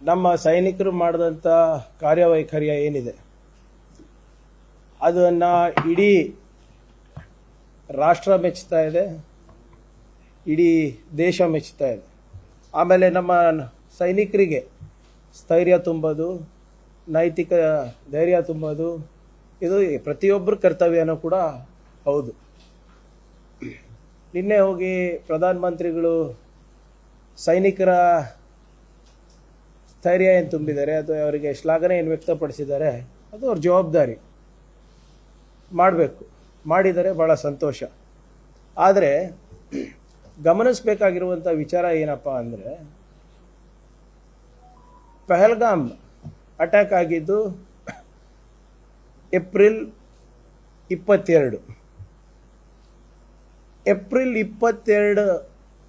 ನಮ್ಮ ಸೈನಿಕರು ಮಾಡಿದಂಥ ಕಾರ್ಯವೈಖರ್ಯ ಏನಿದೆ ಅದನ್ನು ಇಡೀ ರಾಷ್ಟ್ರ ಮೆಚ್ಚುತ್ತಾ ಇದೆ, ಇಡೀ ದೇಶ ಮೆಚ್ಚುತ್ತಾ ಇದೆ. ಆಮೇಲೆ ನಮ್ಮ ಸೈನಿಕರಿಗೆ ಸ್ಥೈರ್ಯ ತುಂಬೋದು, ನೈತಿಕ ಧೈರ್ಯ ತುಂಬೋದು ಇದು ಪ್ರತಿಯೊಬ್ಬರ ಕರ್ತವ್ಯನೂ ಕೂಡ ಹೌದು. ನಿನ್ನೆ ಹೋಗಿ ಪ್ರಧಾನಮಂತ್ರಿಗಳು ಸೈನಿಕರ ಸ್ಥೈರ್ಯ ಏನು ತುಂಬಿದ್ದಾರೆ ಅಥವಾ ಅವರಿಗೆ ಶ್ಲಾಘನೆ ಏನು ವ್ಯಕ್ತಪಡಿಸಿದ್ದಾರೆ ಅದು ಅವ್ರ ಜವಾಬ್ದಾರಿ, ಮಾಡಬೇಕು, ಮಾಡಿದರೆ ಭಾಳ ಸಂತೋಷ. ಆದರೆ ಗಮನಿಸಬೇಕಾಗಿರುವಂಥ ವಿಚಾರ ಏನಪ್ಪ ಅಂದರೆ, ಪಹಲ್ಗಾಮ್ ಅಟ್ಯಾಕ್ ಆಗಿದ್ದು ಏಪ್ರಿಲ್ 22. ಏಪ್ರಿಲ್ 22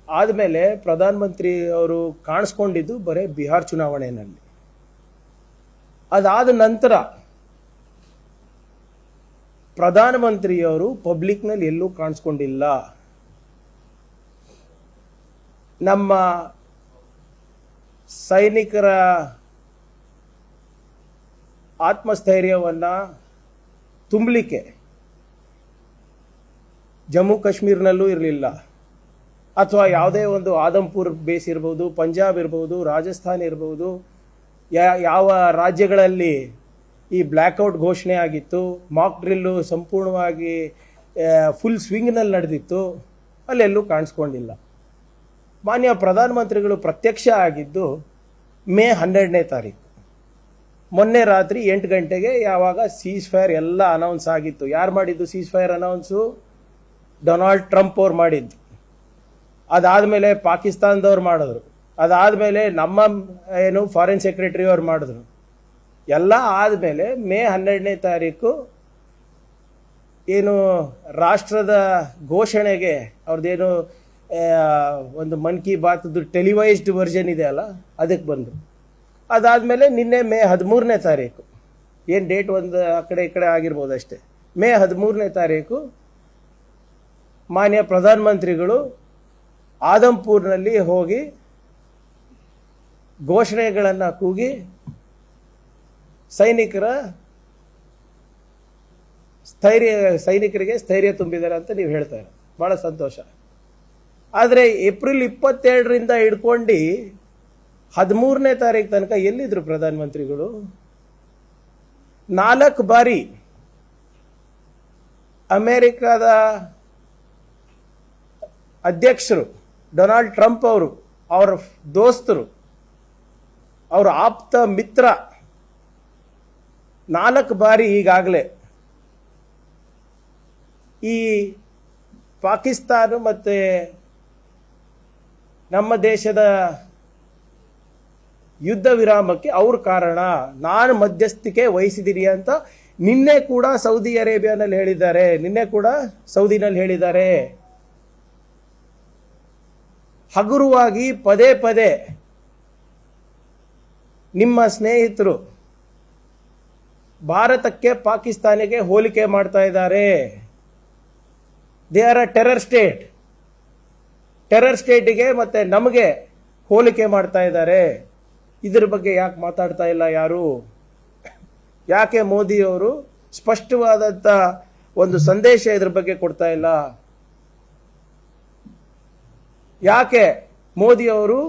ಆದಮೇಲೆ ಪ್ರಧಾನಮಂತ್ರಿ ಅವರು ಕಾಣಿಸ್ಕೊಂಡಿದ್ದು ಬರೀ ಬಿಹಾರ್ ಚುನಾವಣೆಯಲ್ಲಿ. ಅದಾದ ನಂತರ ಪ್ರಧಾನಮಂತ್ರಿಯವರು ಪಬ್ಲಿಕ್ನಲ್ಲಿ ಎಲ್ಲೂ ಕಾಣಿಸ್ಕೊಂಡಿಲ್ಲ. ನಮ್ಮ ಸೈನಿಕರ ಆತ್ಮಸ್ಥೈರ್ಯವನ್ನು ತುಂಬಲಿಕ್ಕೆ ಜಮ್ಮು ಕಾಶ್ಮೀರ್ನಲ್ಲೂ ಇರಲಿಲ್ಲ, ಅಥವಾ ಯಾವುದೇ ಒಂದು ಆದಂಪುರ್ ಬೇಸ್ ಇರ್ಬೋದು, ಪಂಜಾಬ್ ಇರ್ಬೋದು, ರಾಜಸ್ಥಾನ್ ಇರ್ಬೋದು, ಯಾವ ರಾಜ್ಯಗಳಲ್ಲಿ ಈ ಬ್ಲ್ಯಾಕ್ಔಟ್ ಘೋಷಣೆ ಆಗಿತ್ತು, ಮಾಕ್ ಡ್ರಿಲ್ಲು ಸಂಪೂರ್ಣವಾಗಿ ಫುಲ್ ಸ್ವಿಂಗ್ನಲ್ಲಿ ನಡೆದಿತ್ತು, ಅಲ್ಲೆಲ್ಲೂ ಕಾಣಿಸ್ಕೊಂಡಿಲ್ಲ. ಮಾನ್ಯ ಪ್ರಧಾನಮಂತ್ರಿಗಳು ಪ್ರತ್ಯಕ್ಷ ಆಗಿದ್ದು ಮೇ 12ನೇ ತಾರೀಕು, ಮೊನ್ನೆ ರಾತ್ರಿ 8 ಗಂಟೆಗೆ, ಯಾವಾಗ ಸೀಸ್ ಫೈರ್ ಎಲ್ಲ ಅನೌನ್ಸ್ ಆಗಿತ್ತು. ಯಾರು ಮಾಡಿದ್ದು seize fire announce? Donald Trump ಅವ್ರು ಮಾಡಿದ್ದು. ಅದಾದಮೇಲೆ ಪಾಕಿಸ್ತಾನದವ್ರು ಮಾಡಿದ್ರು, ಅದಾದಮೇಲೆ ನಮ್ಮ ಫಾರಿನ್ ಸೆಕ್ರೆಟರಿ ಅವ್ರು ಮಾಡಿದ್ರು. ಎಲ್ಲ ಆದಮೇಲೆ ಮೇ 12ನೇ ತಾರೀಕು ಏನು ರಾಷ್ಟ್ರದ ಘೋಷಣೆಗೆ ಅವ್ರದ್ದೇನು ಒಂದು ಮನ್ ಕಿ ಬಾತ್ದು ಟೆಲಿವೈಸ್ಡ್ ವರ್ಷನ್ ಇದೆ ಅಲ್ಲ, ಅದಕ್ಕೆ ಬಂದರು. ಅದಾದಮೇಲೆ ನಿನ್ನೆ ಮೇ 13ನೇ ತಾರೀಕು, ಏನು ಡೇಟ್ ಒಂದು ಆ ಕಡೆ ಈ ಕಡೆ ಆಗಿರ್ಬೋದು ಅಷ್ಟೇ, ಮೇ 13ನೇ ತಾರೀಕು ಮಾನ್ಯ ಪ್ರಧಾನಮಂತ್ರಿಗಳು ಆದಂಪುರ್ನಲ್ಲಿ ಹೋಗಿ ಘೋಷಣೆಗಳನ್ನು ಕೂಗಿ ಸೈನಿಕರಿಗೆ ಸ್ಥೈರ್ಯ ತುಂಬಿದ್ದಾರೆ ಅಂತ ನೀವು ಹೇಳ್ತಾರೆ, ಭಾಳ ಸಂತೋಷ. ಆದರೆ ಏಪ್ರಿಲ್ 22ರಿಂದ ಹಿಡ್ಕೊಂಡು 13ನೇ ತಾರೀಕು ತನಕ ಎಲ್ಲಿದ್ರು ಪ್ರಧಾನಮಂತ್ರಿಗಳು? 4 ಬಾರಿ ಅಮೆರಿಕದ ಅಧ್ಯಕ್ಷರು ಡೊನಾಲ್ಡ್ ಟ್ರಂಪ್ ಅವರು, ಅವರ ದೋಸ್ತರು, ಅವರ ಆಪ್ತ ಮಿತ್ರ 4 ಬಾರಿ ಈಗಾಗಲೇ ಈ ಪಾಕಿಸ್ತಾನ ಮತ್ತು ನಮ್ಮ ದೇಶದ ಯುದ್ಧ ವಿರಾಮಕ್ಕೆ ಅವ್ರ ಕಾರಣ, ನಾನು ಮಧ್ಯಸ್ಥಿಕೆ ವಹಿಸಿದ್ದೀನಿ ಅಂತ ನಿನ್ನೆ ಕೂಡ ಸೌದಿ ಅರೇಬಿಯಾನಲ್ಲಿ ಹೇಳಿದ್ದಾರೆ, ನಿನ್ನೆ ಕೂಡ ಸೌದಿನಲ್ಲಿ ಹೇಳಿದ್ದಾರೆ. ಹಗುರವಾಗಿ ಪದೇ ಪದೇ ನಿಮ್ಮ ಸ್ನೇಹಿತರು ಭಾರತಕ್ಕೆ ಪಾಕಿಸ್ತಾನಿಗೆ ಹೋಲಿಕೆ ಮಾಡ್ತಾ ಇದ್ದಾರೆ. They are a terror state, terror ಸ್ಟೇಟಿಗೆ ಮತ್ತೆ ನಮಗೆ ಹೋಲಿಕೆ ಮಾಡ್ತಾ ಇದ್ದಾರೆ. ಇದ್ರ ಬಗ್ಗೆ ಯಾಕೆ ಮಾತಾಡ್ತಾ ಇಲ್ಲ ಯಾರು? ಯಾಕೆ ಮೋದಿಯವರು ಸ್ಪಷ್ಟವಾದಂಥ ಒಂದು ಸಂದೇಶ ಇದ್ರ ಬಗ್ಗೆ ಕೊಡ್ತಾ ಇಲ್ಲ? ಯಾಕೆ ಮೋದಿಯವರು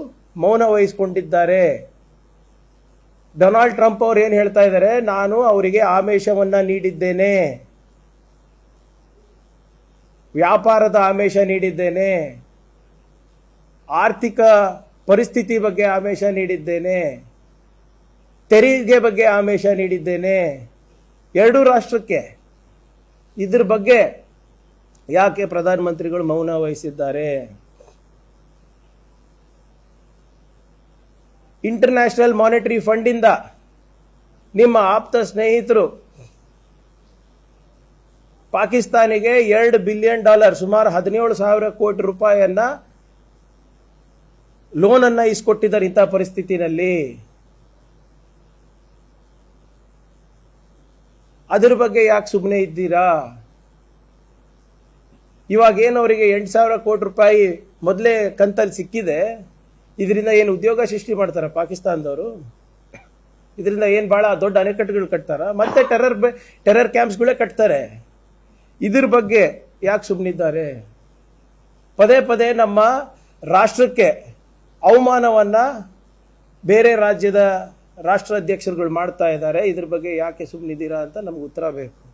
ಮೌನ ವಹಿಸಿಕೊಂಡಿದ್ದಾರೆ? ಡೊನಾಲ್ಡ್ ಟ್ರಂಪ್ ಅವರು ಏನು ಹೇಳ್ತಾ ಇದ್ದಾರೆ? ನಾನು ಅವರಿಗೆ ಆಮಿಷವನ್ನ ನೀಡಿದ್ದೇನೆ, ವ್ಯಾಪಾರದ ಆಮಿಷ ನೀಡಿದ್ದೇನೆ, ಆರ್ಥಿಕ ಪರಿಸ್ಥಿತಿ ಬಗ್ಗೆ ಆಮಿಷ ನೀಡಿದ್ದೇನೆ, ತೆರಿಗೆ ಬಗ್ಗೆ ಆಮಿಷ ನೀಡಿದ್ದೇನೆ, ಎರಡೂ ರಾಷ್ಟ್ರಕ್ಕೆ. ಇದ್ರ ಬಗ್ಗೆ ಯಾಕೆ ಪ್ರಧಾನಮಂತ್ರಿಗಳು ಮೌನ ವಹಿಸಿದ್ದಾರೆ? ಇಂಟರ್ನ್ಯಾಷನಲ್ ಮಾನಿಟರಿ ಫಂಡ್ ಇಂದ ನಿಮ್ಮ ಆಪ್ತ ಸ್ನೇಹಿತರು ಪಾಕಿಸ್ತಾನಿಗೆ $2 ಬಿಲಿಯನ್, ಸುಮಾರು 17,000 ಕೋಟಿ ರೂಪಾಯಿಯನ್ನ ಲೋನ್ ಅನ್ನ ಇಸ್ಕೊಟ್ಟಿದ್ದಾರೆ. ಇಂಥ ಪರಿಸ್ಥಿತಿನಲ್ಲಿ ಅದ್ರ ಬಗ್ಗೆ ಯಾಕೆ ಸುಮ್ಮನೆ ಇದ್ದೀರಾ? ಇವಾಗ ಏನು ಅವರಿಗೆ 8,000 ಕೋಟಿ ರೂಪಾಯಿ ಮೊದಲೇ ಕಂತಲ್ಲಿ ಸಿಕ್ಕಿದೆ, ಇದರಿಂದ ಏನು ಉದ್ಯೋಗ ಸೃಷ್ಟಿ ಮಾಡ್ತಾರ ಪಾಕಿಸ್ತಾನದವರು? ಇದರಿಂದ ಏನು ಭಾಳ ದೊಡ್ಡ ಅಣೆಕಟ್ಟುಗಳು ಕಟ್ತಾರ? ಮತ್ತೆ ಟೆರರ್ ಕ್ಯಾಂಪ್ಸ್ಗಳೇ ಕಟ್ತಾರೆ. ಇದ್ರ ಬಗ್ಗೆ ಯಾಕೆ ಸುಮ್ಮನಿದ್ದಾರೆ? ಪದೇ ಪದೇ ನಮ್ಮ ರಾಷ್ಟ್ರಕ್ಕೆ ಅವಮಾನವನ್ನ ಬೇರೆ ರಾಜ್ಯದ ರಾಷ್ಟ್ರಾಧ್ಯಕ್ಷರುಗಳು ಮಾಡ್ತಾ ಇದ್ದಾರೆ. ಇದ್ರ ಬಗ್ಗೆ ಯಾಕೆ ಸುಮ್ಮನಿದ್ದೀರಾ ಅಂತ ನಮ್ಗೆ ಉತ್ತರ ಬೇಕು.